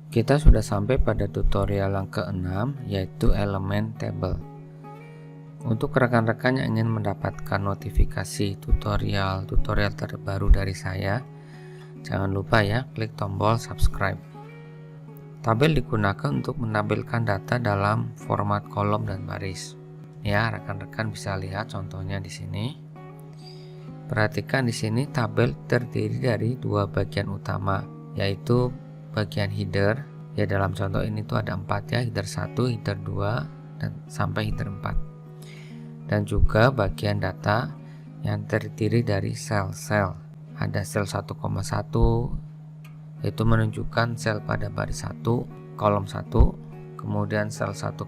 Kita sudah sampai pada tutorial yang ke-6, yaitu elemen table. Untuk rekan-rekan yang ingin mendapatkan notifikasi tutorial terbaru dari saya, jangan lupa ya klik tombol subscribe. Tabel digunakan untuk menampilkan data dalam format kolom dan baris. Ya, rekan-rekan bisa lihat contohnya di sini. Perhatikan di sini tabel terdiri dari dua bagian utama, yaitu bagian header. Ya, dalam contoh ini tuh ada 4 ya, header 1, header 2 dan sampai header 4. Dan juga bagian data yang terdiri dari sel-sel. Ada sel 1,1 yaitu menunjukkan sel pada baris 1, kolom 1. Kemudian sel 1,2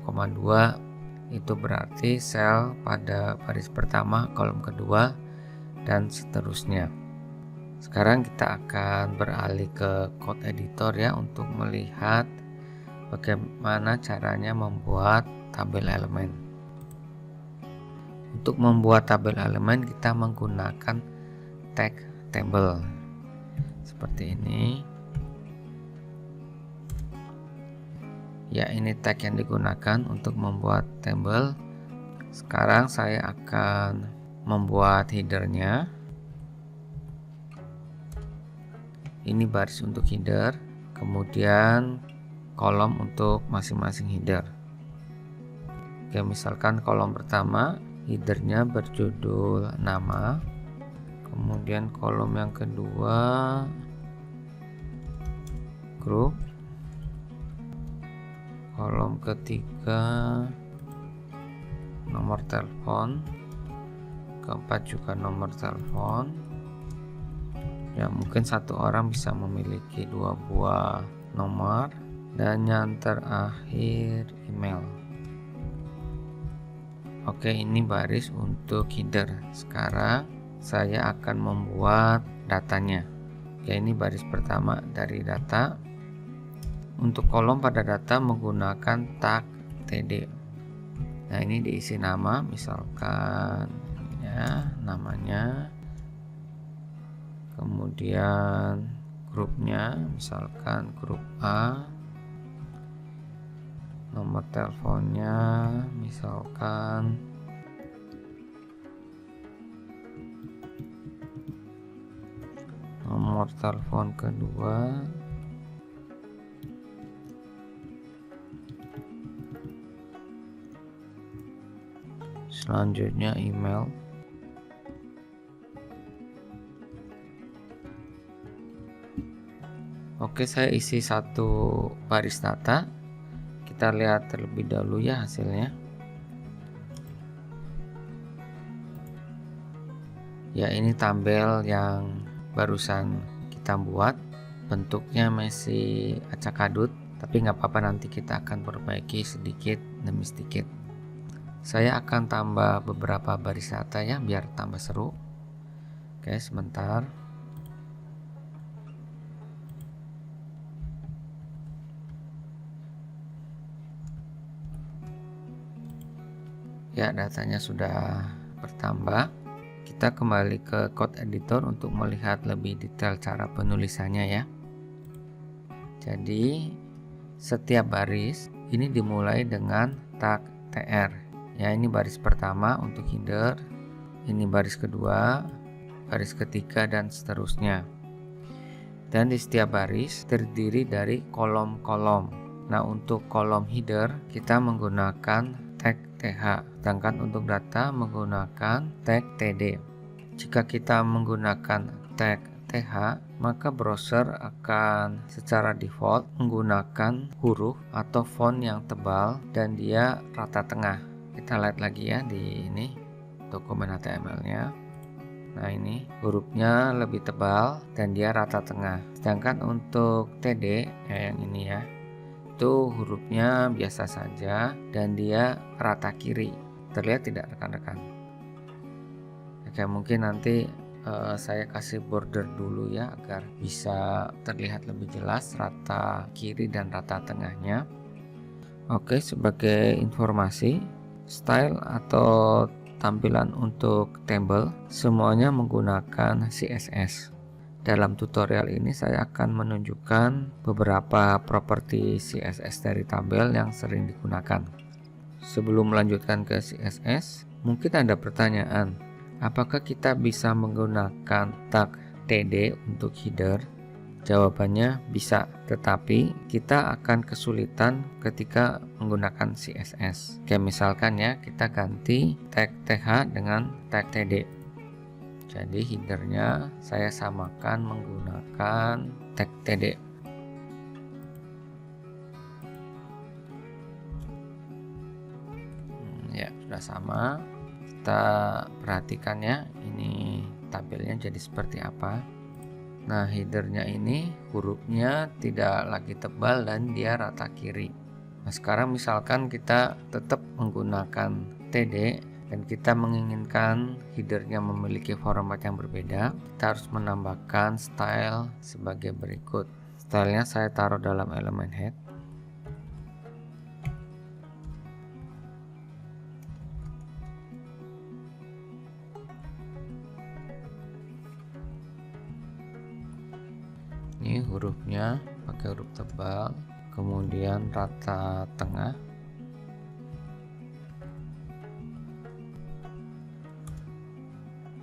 itu berarti sel pada baris pertama, kolom kedua, dan seterusnya. Sekarang kita akan beralih ke code editor ya untuk melihat bagaimana caranya membuat tabel elemen. Untuk membuat tabel elemen kita menggunakan tag table seperti ini. Ya, ini tag yang digunakan untuk membuat tabel. Sekarang saya akan membuat headernya. Ini baris untuk header, kemudian kolom untuk masing-masing header. Oke, misalkan kolom pertama headernya berjudul nama, kemudian kolom yang kedua grup, kolom ketiga nomor telepon, keempat juga nomor telepon. Ya, mungkin satu orang bisa memiliki 2 buah nomor, dan yang terakhir email. Oke, ini baris untuk header. Sekarang saya akan membuat datanya. Oke, ini baris pertama dari data. Untuk kolom pada data menggunakan tag td. Nah, ini diisi nama, misalkan ya namanya. Kemudian grupnya, misalkan grup A, nomor teleponnya, misalkan nomor telepon kedua, selanjutnya email. Oke, saya isi satu baris data. Kita lihat terlebih dahulu ya hasilnya. Ya, ini tabel yang barusan kita buat. Bentuknya masih acak-adut, tapi nggak apa-apa, nanti kita akan perbaiki sedikit demi sedikit. Saya akan tambah beberapa baris data ya biar tambah seru. Oke, sebentar. Ya, datanya sudah bertambah. Kita kembali ke code editor untuk melihat lebih detail cara penulisannya ya. Jadi setiap baris ini dimulai dengan tag tr. Ya, ini baris pertama untuk header, ini baris kedua, baris ketiga, dan seterusnya. Dan di setiap baris terdiri dari kolom-kolom. Nah, untuk kolom header kita menggunakan tag th, sedangkan untuk data menggunakan tag td. Jika kita menggunakan tag th, maka browser akan secara default menggunakan huruf atau font yang tebal dan dia rata tengah. Kita lihat lagi ya di ini dokumen HTML-nya. Nah, ini hurufnya lebih tebal dan dia rata tengah. Sedangkan untuk td yang ini ya, itu hurufnya biasa saja dan dia rata kiri. Terlihat tidak rekan-rekan? Oke, mungkin nanti saya kasih border dulu ya agar bisa terlihat lebih jelas rata kiri dan rata tengahnya. Oke, sebagai informasi, style atau tampilan untuk table semuanya menggunakan CSS. Dalam tutorial ini saya akan menunjukkan beberapa properti CSS dari tabel yang sering digunakan. Sebelum melanjutkan ke CSS, mungkin ada pertanyaan, apakah kita bisa menggunakan tag TD untuk header? Jawabannya bisa, tetapi kita akan kesulitan ketika menggunakan CSS. Kayak misalkan ya, kita ganti tag TH dengan tag TD. Jadi headernya saya samakan menggunakan tag TD. Ya, sudah sama. Kita perhatikan ya, ini tabelnya jadi seperti apa. Nah, headernya ini hurufnya tidak lagi tebal dan dia rata kiri. Nah, sekarang misalkan kita tetap menggunakan TD dan kita menginginkan headernya memiliki format yang berbeda, kita harus menambahkan style sebagai berikut. Stylenya saya taruh dalam elemen head. Ini hurufnya pakai huruf tebal, kemudian rata tengah.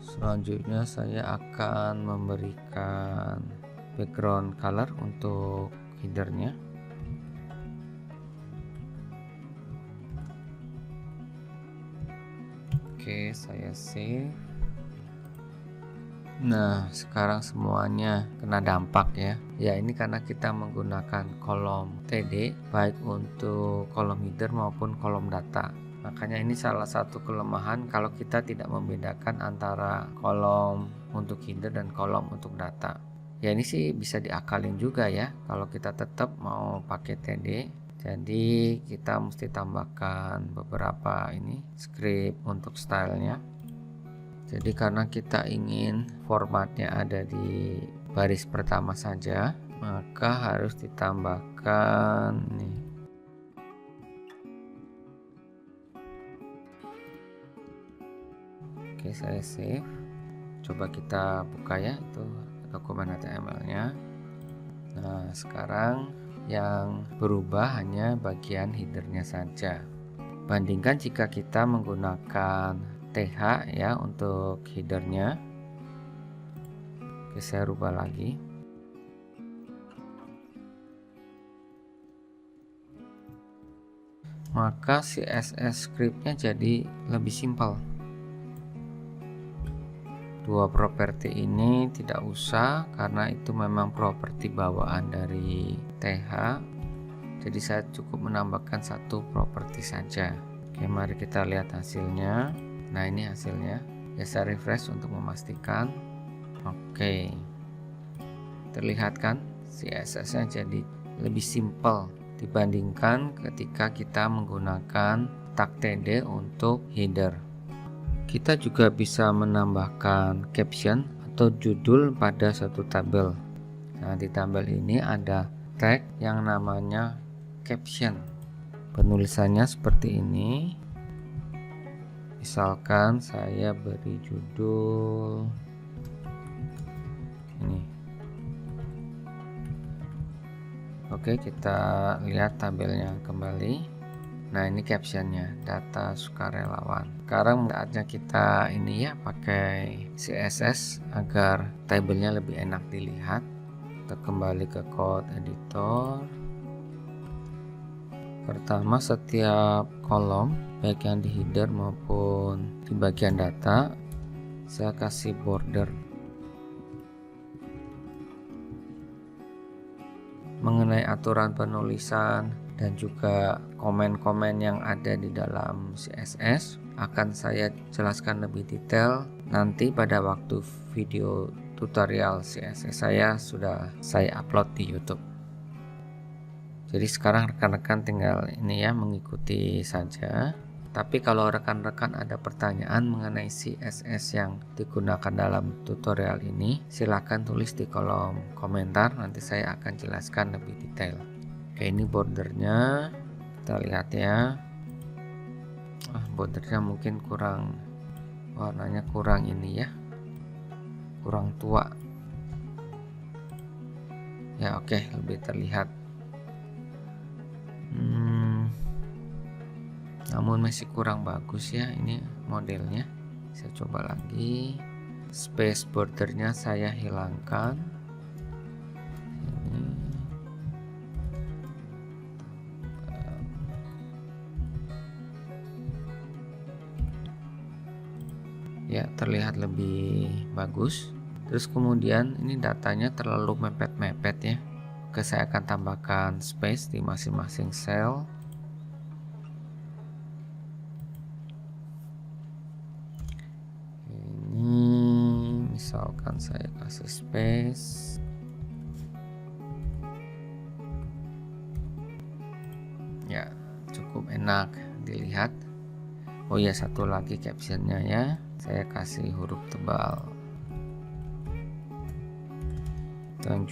Selanjutnya saya akan memberikan background color untuk headernya. Oke, saya save. Nah, sekarang semuanya kena dampak ya. Ya, ini karena kita menggunakan kolom TD baik untuk kolom header maupun kolom data. Makanya ini salah satu kelemahan kalau kita tidak membedakan antara kolom untuk header dan kolom untuk data. Ya, ini sih bisa diakalin juga ya kalau kita tetap mau pakai TD. Jadi kita mesti tambahkan beberapa ini script untuk stylenya. Jadi karena kita ingin formatnya ada di baris pertama saja, maka harus ditambahkan nih. Oke, saya save. Coba kita buka ya itu dokumen HTML-nya. Nah, sekarang yang berubah hanya bagian headernya saja. Bandingkan jika kita menggunakan TH ya untuk headernya. Oke, saya rubah lagi. Maka CSS scriptnya jadi lebih simpel. Dua properti ini tidak usah karena itu memang properti bawaan dari TH. Jadi saya cukup menambahkan satu properti saja. Oke, mari kita lihat hasilnya. Nah, ini hasilnya. Ya, saya refresh untuk memastikan. Oke, terlihat kan CSS-nya jadi lebih simpel dibandingkan ketika kita menggunakan tag TD untuk header. Kita juga bisa menambahkan caption atau judul pada satu tabel. Nah, di tabel ini ada tag yang namanya caption. Penulisannya seperti ini. Misalkan saya beri judul ini. Oke, kita lihat tabelnya kembali. Nah, ini captionnya, data sukarelawan. Sekarang saatnya kita ini ya pakai CSS agar tabelnya lebih enak dilihat. Kita kembali ke code editor. Pertama, setiap kolom baik yang di header maupun di bagian data saya kasih border. Mengenai aturan penulisan dan juga komen-komen yang ada di dalam CSS akan saya jelaskan lebih detail nanti pada waktu video tutorial CSS sudah saya upload di YouTube. Jadi sekarang rekan-rekan tinggal ini ya mengikuti saja. Tapi kalau rekan-rekan ada pertanyaan mengenai CSS yang digunakan dalam tutorial ini, silahkan tulis di kolom komentar, nanti saya akan jelaskan lebih detail. Oke, ini bordernya, kita lihat ya. Bordernya mungkin warnanya kurang ini ya, kurang tua. Ya oke, lebih terlihat. Namun masih kurang bagus ya ini modelnya. Saya coba lagi. Space bordernya saya hilangkan. Ini. Ya, terlihat lebih bagus. Terus kemudian ini datanya terlalu mepet-mepet ya. Oke, saya akan tambahkan space di masing-masing sel. Ini misalkan saya kasih space. Ya, cukup enak dilihat. Oh ya, satu lagi captionnya ya. Saya kasih huruf tebal. Dan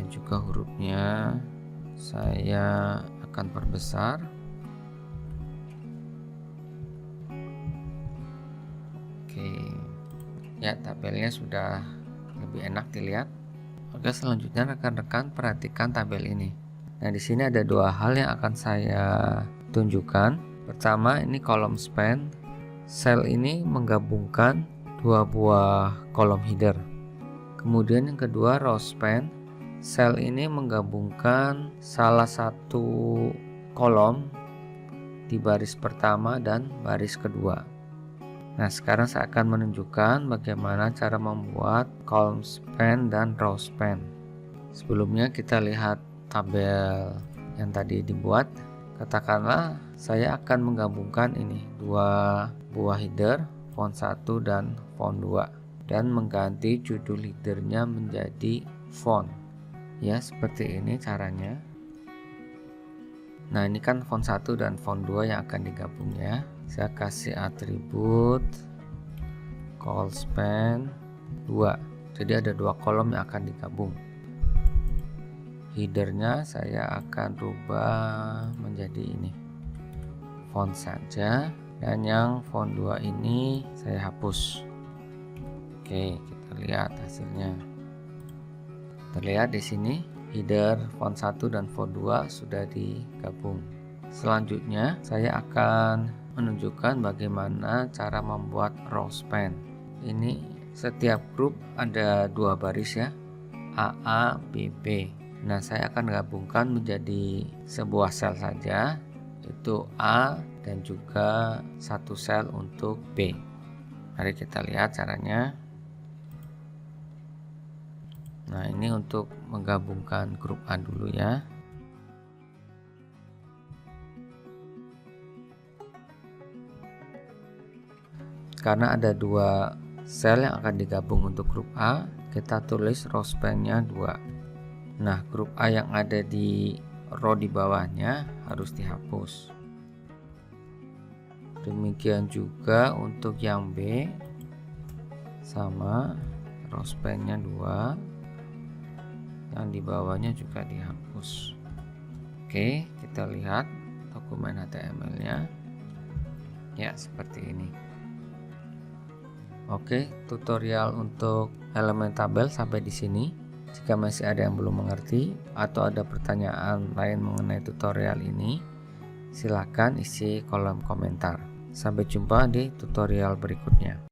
juga hurufnya saya akan perbesar. Oke. Ya, tabelnya sudah lebih enak dilihat. Oke, selanjutnya rekan-rekan perhatikan tabel ini. Nah, di sini ada dua hal yang akan saya tunjukkan. Pertama, ini kolom span. Sel ini menggabungkan dua buah kolom header. Kemudian yang kedua, row span. Sel ini menggabungkan salah satu kolom di baris pertama dan baris kedua. Nah, sekarang saya akan menunjukkan bagaimana cara membuat column span dan row span. Sebelumnya kita lihat tabel yang tadi dibuat. Katakanlah saya akan menggabungkan ini dua buah header, font 1 dan font 2, dan mengganti judul headernya menjadi font. Ya, seperti ini caranya. Nah, ini kan font 1 dan font 2 yang akan digabung ya. Saya kasih atribut call span 2. Jadi ada dua kolom yang akan digabung. Headernya saya akan rubah menjadi ini font saja, dan yang font 2 ini saya hapus. Oke, kita lihat hasilnya. Terlihat di sini header font 1 dan font 2 sudah digabung. Selanjutnya saya akan menunjukkan bagaimana cara membuat row span. Ini setiap grup ada dua baris ya, AA, BB. Nah, saya akan gabungkan menjadi sebuah sel saja, yaitu A, dan juga satu sel untuk B. Mari kita lihat caranya. Nah, ini untuk menggabungkan grup A dulu ya. Karena ada dua sel yang akan digabung untuk grup A, kita tulis row span-nya 2. Nah, grup A yang ada di row di bawahnya harus dihapus. Demikian juga untuk yang B, sama row span-nya 2, yang di bawahnya juga dihapus. Oke, kita lihat dokumen HTML-nya. Ya, seperti ini. Oke, tutorial untuk elemen tabel sampai di sini. Jika masih ada yang belum mengerti atau ada pertanyaan lain mengenai tutorial ini, silakan isi kolom komentar. Sampai jumpa di tutorial berikutnya.